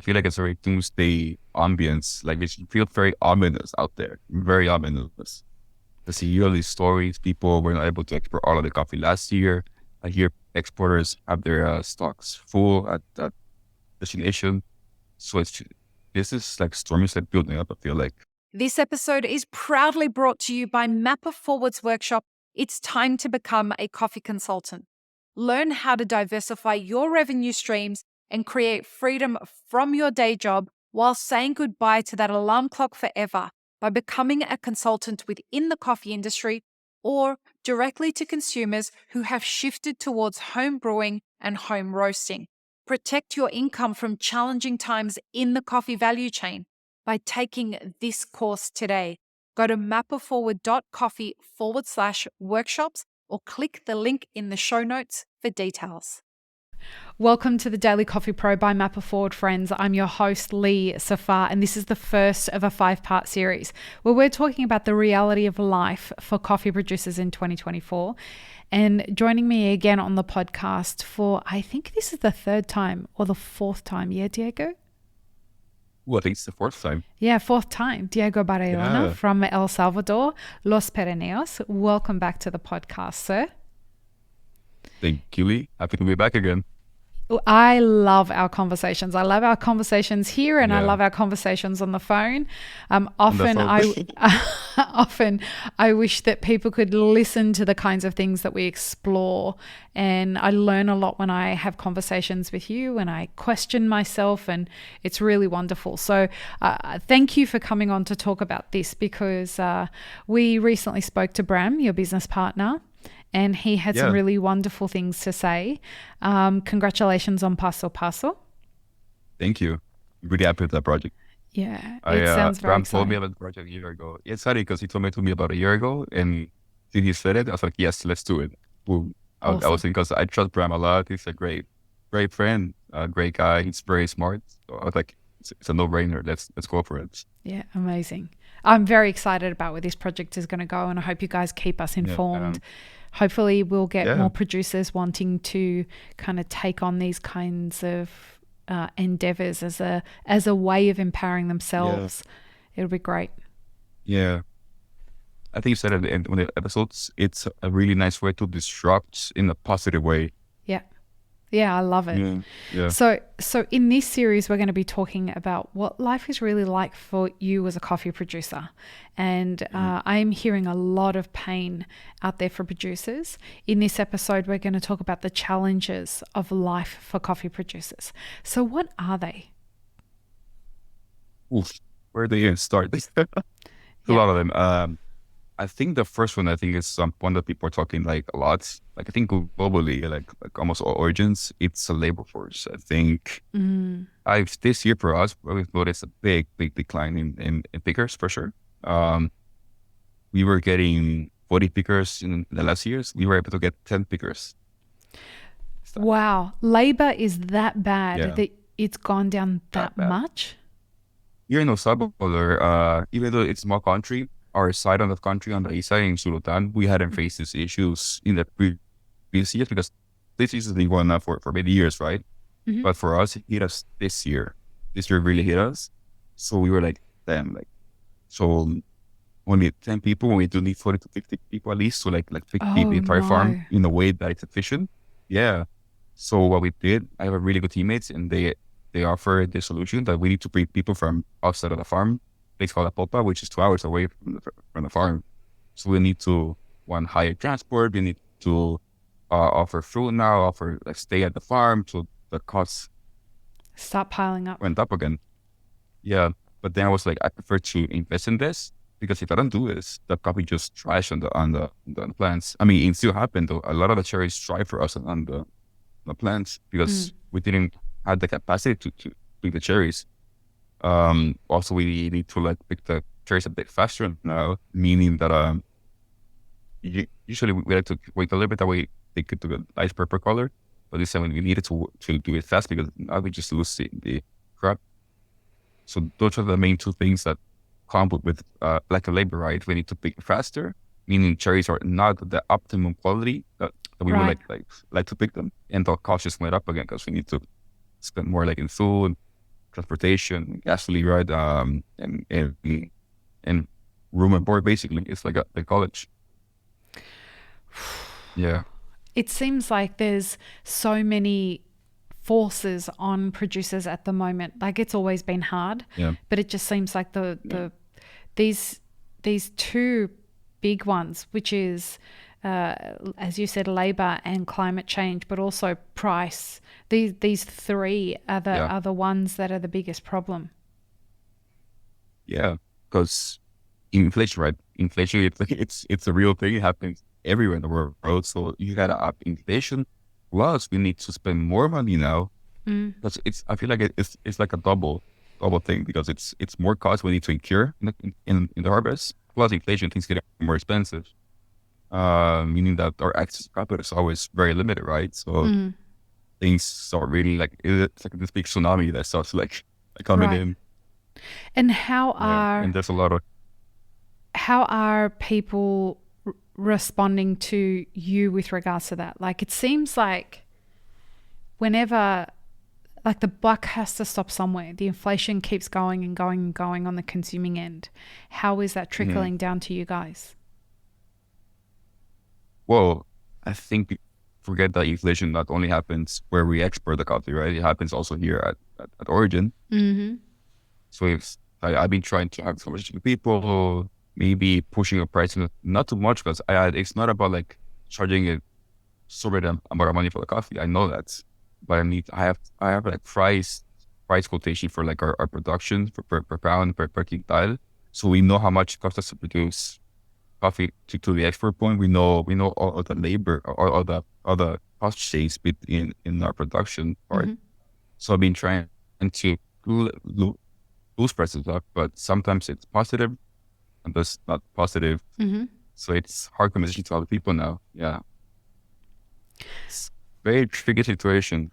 I feel like it's a very doomsday ambience. Like it feels very ominous out there, very ominous. I see yearly stories. People were not able to export all of the coffee last year. I hear exporters have their stocks full at destination. So this is like storm is like building up. I feel like. This episode is proudly brought to you by Mapper Forward's workshop. It's time to become a coffee consultant. Learn how to diversify your revenue streams and create freedom from your day job while saying goodbye to that alarm clock forever by becoming a consultant within the coffee industry or directly to consumers who have shifted towards home brewing and home roasting. Protect your income from challenging times in the coffee value chain by taking this course today. Go to mapperforward.coffee/workshops or click the link in the show notes for details. Welcome to the Daily Coffee Pro by Mapper Forward, friends. I'm your host, Lee Safar, and this is the first of a 5-part series where we're talking about the reality of life for coffee producers in 2024. And joining me again on the podcast for, I think this is the 3rd time or the 4th time. Yeah, Diego? Well, I think it's the 4th time. Yeah, 4th time. Diego Baraona from El Salvador, Los Pirineos. Welcome back to the podcast, sir. Thank you, Lee. Happy to be back again. I love our conversations. I love our conversations here, and I love our conversations on the phone. Often I wish that people could listen to the kinds of things that we explore, and I learn a lot when I have conversations with you and I question myself, and it's really wonderful. So thank you for coming on to talk about this, because we recently spoke to Bram, your business partner, and he had some really wonderful things to say. Congratulations on Paso. Thank you. I'm really happy with that project. Yeah, it sounds very Bram exciting. told me about the project a year ago. It's funny because he told me to me about a year ago, and since he said it, I was like, yes, let's do it. Boom. Awesome. I was thinking, because I trust Bram a lot. He's a great friend, a great guy. He's very smart. So I was like, it's a no-brainer. Let's go for it. Yeah, amazing. I'm very excited about where this project is going to go, and I hope you guys keep us informed. Hopefully we'll get more producers wanting to kind of take on these kinds of endeavors as a way of empowering themselves. It'll be great. Yeah. I think you said at the end of the episodes, it's a really nice way to disrupt in a positive way. Yeah, I love it. Yeah. So in this series, we're going to be talking about what life is really like for you as a coffee producer. And I'm hearing a lot of pain out there for producers. In this episode, we're going to talk about the challenges of life for coffee producers. So what are they? Where do you start? A lot of them. I think the first one, is one that people are talking like a lot. Like I think globally, like almost all origins, it's a labor force. I think this year for us, we've noticed a big decline in pickers for sure. We were getting 40 pickers in the last years. We were able to get 10 pickers. Wow. Labor is that bad that it's gone down that much? Here in El Salvador, even though it's a small country, our side of the country, on the east side in Sulutan, we hadn't faced these issues in the previous years, because this is the one for many years, right? Mm-hmm. But for us, it hit us this year. This year really hit us. So we were like, damn, so only 10 people, when we do need 40 to 50 people at least, so like 50 the entire farm in a way that it's efficient. Yeah. So what we did, I have a really good teammates, and they offered the solution that we need to bring people from outside of the farm, place called Apopa, which is 2 hours away from the farm. So we need to hire transport. We need to offer food now, offer stay at the farm, so the costs stop piling up. Went up again. Yeah, but then I was like, I prefer to invest in this, because if I don't do this, the coffee just trash on the plants. I mean, it still happened though. A lot of the cherries dry for us on the plants, because we didn't have the capacity to pick the cherries. Also, we need to pick the cherries a bit faster now, meaning that usually we like to wait a little bit, that way they could do a nice purple color. But this time we needed to do it fast, because now we just lose the crop. So those are the main two things that come with like a labor, right? We need to pick faster, meaning cherries are not the optimum quality that we would like to pick them, and the cost just went up again, because we need to spend more in food, transportation, gasoline, right? And room and board. Basically, it's like a college. Yeah, It seems like there's so many forces on producers at the moment. Like it's always been hard, yeah, but it just seems like yeah, these these two big ones, which is as you said, labor and climate change, but also price. These three yeah, are the ones that are the biggest problem. yeah. Because inflation, right? Inflation, it's a real thing. It happens everywhere in the world. So you gotta up inflation. Plus, we need to spend more money now. Mm, Because I feel like it's like a double thing because it's more cost we need to incur in the harvest. Plus, inflation, things get more expensive. Meaning that our access to capital is always very limited, right? So mm, things start really like it's like this big tsunami that starts like coming right. in. And Yeah, and there's a lot of how are people responding to you with regards to that? Like it seems like whenever like the buck has to stop somewhere. The inflation keeps going and going and going on the consuming end. How is that mhm. trickling down to you guys? Well, I think people forget that inflation not only happens where we export the coffee, right? It happens also here at origin. Mm-hmm. So I've been trying to have conversations with people, maybe pushing a price not too much because it's not about like charging a sorbet amount of money for the coffee. I know that, but I have like price quotation for like our production per pound per quintal, so we know how much it costs us to produce coffee to the export point. We know all of the labor or all the cost shapes in our production part. Mm-hmm. So I've been trying to boost prices up, but sometimes it's positive and that's not positive. Mm-hmm. So it's hard conversation to other people now. Yeah. It's very tricky situation.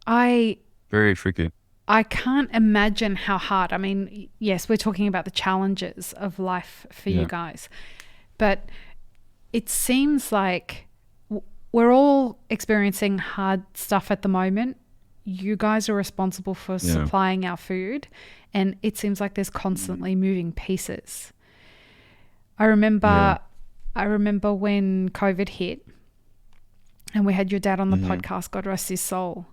I Very tricky. I can't imagine how hard. I mean, yes, we're talking about the challenges of life for you Yeah. guys, but it seems like we're all experiencing hard stuff at the moment. You guys are responsible for Yeah. supplying our food, and it seems like there's constantly moving pieces. I Yeah. remember I remember when COVID hit and we had your dad on the Hmm. podcast, God rest his soul.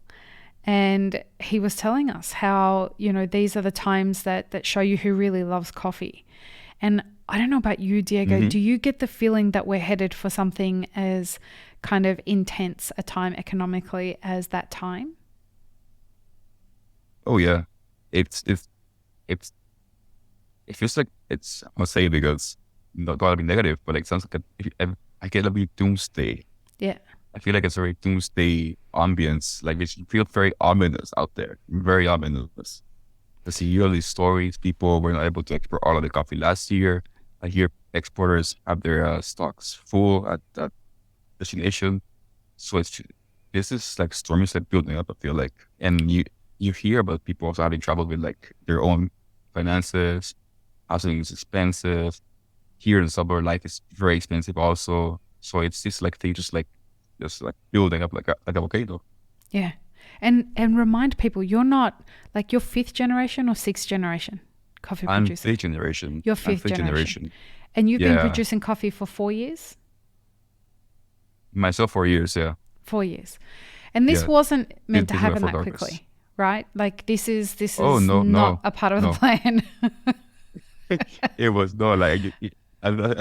And he was telling us how, these are the times that show you who really loves coffee. And I don't know about you, Diego. Hmm. Do you get the feeling that we're headed for something as kind of intense a time economically as that time? Oh yeah. It's it's it feels like it's I'll say because not gotta be negative, but like sounds like I get a bit doomsday. Yeah. I feel like it's a very doomsday ambience. Like it feels very ominous out there. Very ominous. Because you hear all these stories, people were not able to export all of the coffee last year. I hear exporters have their stocks full at destination. So this is like storm is like building up, I feel like. And you hear about people also having trouble with like their own finances, housing is expensive. Here in suburb life is very expensive also. So it's just like thing just like building up like a volcano. Yeah. And remind people you're not like you're fifth generation or sixth generation coffee I'm producer. fifth generation. You're I'm fifth fifth generation. generation. And you've been Yeah. producing coffee for 4 years? Myself 4 years, yeah. 4 years. And this Yeah. wasn't meant to This is my happen fourth that harvest. quickly, right? Like this Oh is no, not no, a part of the no. plan. It was no like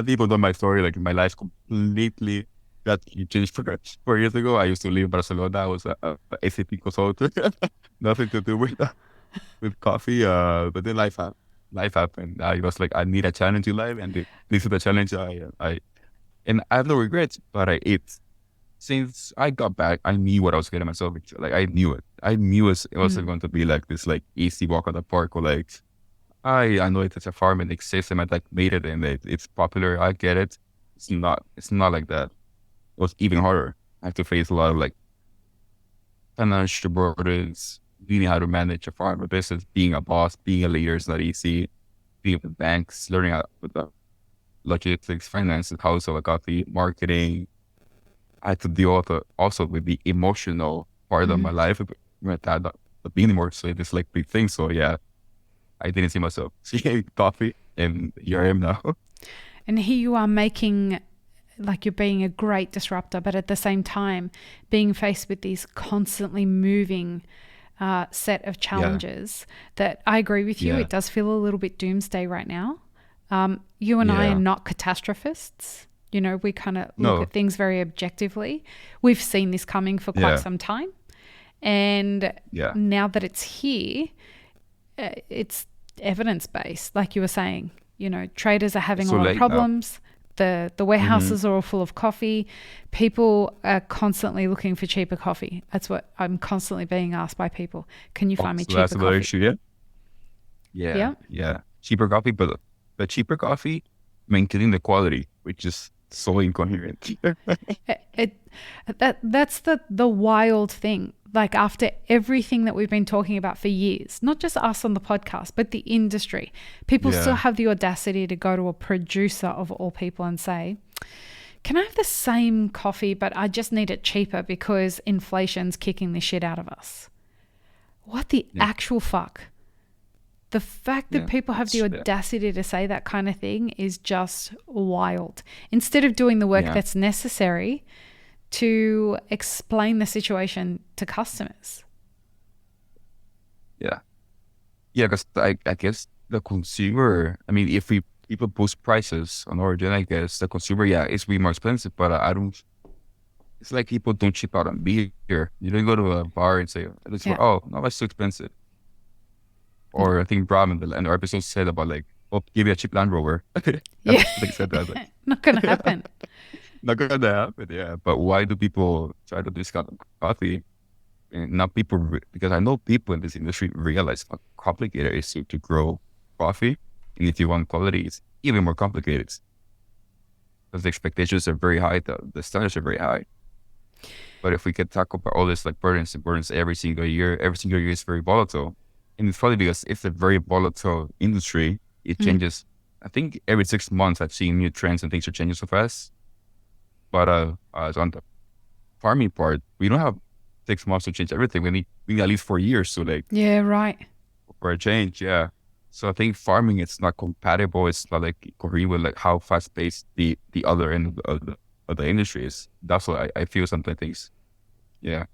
people know my story. Like my life completely got changed 4 years ago. I used to live in Barcelona. I was a SAP consultant. Nothing to do with coffee. But then life happened. I was like, I need a challenge in life, and this is the challenge. And I have no regrets. But it's since I got back, I knew what I was getting myself into. Like I knew it. I knew it wasn't Mm, going to be like this like easy walk on the park or like I know it's a farm and exists and I like made it and it's popular. I get it. It's not like that. It was even harder. I have to face a lot of like financial burdens, learning how to manage a farm, a business, being a boss, being a leader is not easy. Being with banks, learning how with the logistics, finances, how to sell a coffee, marketing. I had to deal with also with the emotional part of mm, my life with that. be anymore. So it's like big thing. So yeah, I didn't see myself seeing coffee, and here I am now. And here you are making, like, you're being a great disruptor, but at the same time being faced with these constantly moving set of Yeah, challenges that I agree with you. yeah, It does feel a little bit doomsday right now. You and I are yeah. not catastrophists. You know, we kind of look No, at things very objectively. We've seen this coming for quite yeah, some time. And yeah. now that it's here, it's evidence based, like you were saying. You know, traders are having It's a so lot of late now. problems. The Mm-hmm. warehouses are all full of coffee. People are constantly looking for cheaper coffee. That's what I'm constantly being asked by people. Can you find me Also, that's cheaper another coffee? issue. Yeah, yeah, Yeah. yeah. Cheaper coffee, but the cheaper coffee maintaining the quality, which is so incoherent. It that's the wild thing. Like, after everything that we've been talking about for years, not just us on the podcast, but the industry, people still Yeah, have the audacity to go to a producer of all people and say, "Can I have the same coffee, but I just need it cheaper because inflation's kicking the shit out of us?" What the yeah, actual fuck? The fact that yeah. people have the Yeah, audacity to say that kind of thing is just wild. Instead of doing the work yeah, that's necessary to explain the situation to customers. yeah. Yeah, because I guess the consumer, I mean, if we people boost prices on origin, I guess the consumer, yeah, it's way more expensive, but I don't, it's like people don't chip out on beer. You don't go to a bar and say, Yeah. oh, no, that's too expensive. No. Or I think Bram and our episode said about like, oh, give me a cheap Land Rover. Yeah. They said that, like, Not going to happen. not gonna happen, yeah. But why do people try to discount coffee? And not people, because I know people in this industry realize how complicated it is to grow coffee. And if you want quality, it's even more complicated because the expectations are very high, the standards are very high. But if we can talk about all this like burdens and burdens every single year is very volatile. And it's funny because it's a very volatile industry. It Mm. changes. I think every 6 months I've seen new trends and things are changing so fast. But on the farming part, we don't have 6 months to change everything. We need at least 4 years to like Yeah, right. for a change. Yeah. So I think farming it's not compatible. It's not like agree with like how fast paced the other end of the industry is. That's what I feel something things. Yeah.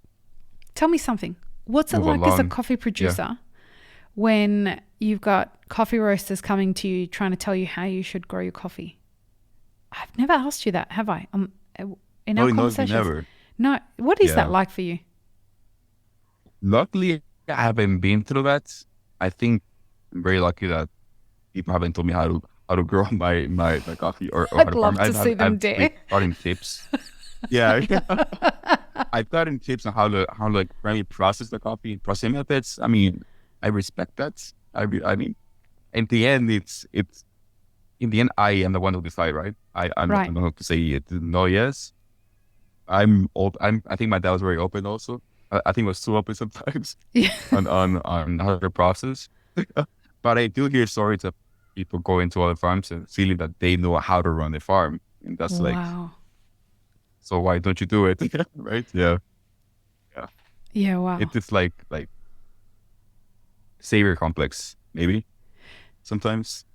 Tell me something. What's it Move like as a along. coffee Yeah. producer when you've got coffee roasters coming to you trying to tell you how you should grow your coffee? I've never asked you that, have I? In our No, no, conversations. never. No. What is that Yeah. like for you? Luckily, I haven't been through that. I think I'm very lucky that people haven't told me how to grow my coffee or how I'd to farm. love to see them I've been dare. starting tips. Yeah. I've gotten tips on how to like really process the coffee, processing methods. I mean, I respect that. I mean, in the end, it's in the end, I am the one who decide, right? I'm Right. the one who say no, yes. I think my dad was very open also. I think it was too open sometimes Yeah. on how to process. But I do hear stories of people going to other farms and feeling that they know how to run a farm, and that's like, Wow. so why don't you do it? Right? Yeah, yeah. Yeah, wow. It is like savior complex, maybe sometimes.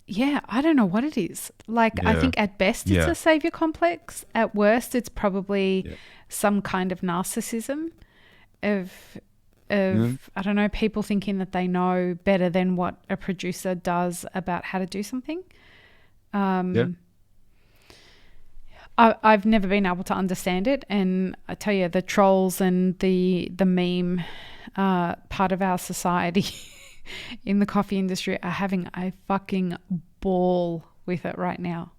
Yeah, I don't know what it is. Like, I Yeah, think at best it's yeah, a savior complex. At worst, it's probably yeah, some kind of narcissism of yeah, I don't know, people thinking that they know better than what a producer does about how to do something. yeah, I've never been able to understand it, and I tell you, the trolls and the meme part of our society in the coffee industry are having a fucking ball with it right now.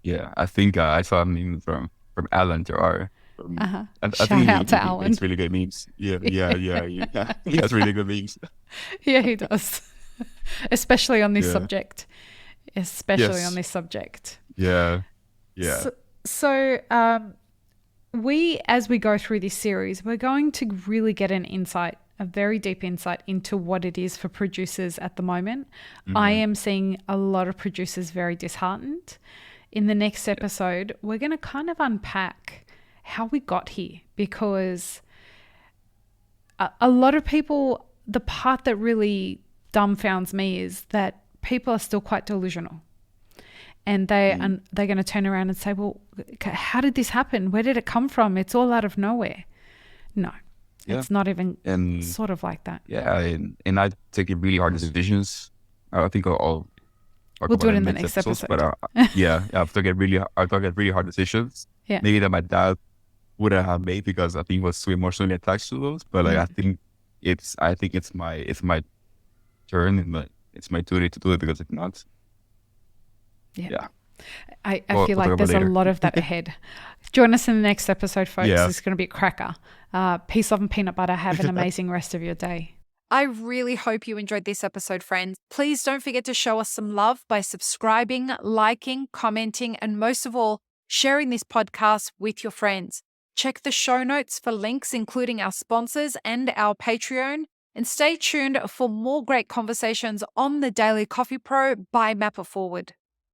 yeah. I think I saw a meme from Alan Gerard. Uh-huh. I think Shout out to he Alan. makes really good memes. Yeah, yeah, yeah, yeah. He has really good memes. Yeah, he does. Especially on this Yeah. subject. Especially on Yes. this subject. Yeah. Yeah. So, we, as we go through this series, we're going to really get an insight, a very deep insight into what it is for producers at the moment. I Hmm. am seeing a lot of producers very disheartened. In the next episode, we're going to kind of unpack how we got here, because a lot of people, the part that really dumbfounds me is that people are still quite delusional. And they're going to turn around and say, well, how did this happen? Where did it come from? It's all out of nowhere. No, it's not even sort of like that. Yeah, and I take really hard decisions. I think I'll we'll do it in the next episode. But I've taken really hard decisions. Yeah. Maybe that my dad wouldn't have made because I think he was so emotionally attached to those. But I think it's my turn and it's my duty to do it, because if not, I feel like there's a lot of that ahead. Join us in the next episode, folks. It's going to be a cracker. Peace, love, and peanut butter. Have an amazing rest of your day. I really hope you enjoyed this episode, friends. Please don't forget to show us some love by subscribing, liking, commenting, and most of all, sharing this podcast with your friends. Check the show notes for links, including our sponsors and our Patreon. And stay tuned for more great conversations on the Daily Coffee Pro by Mapper Forward.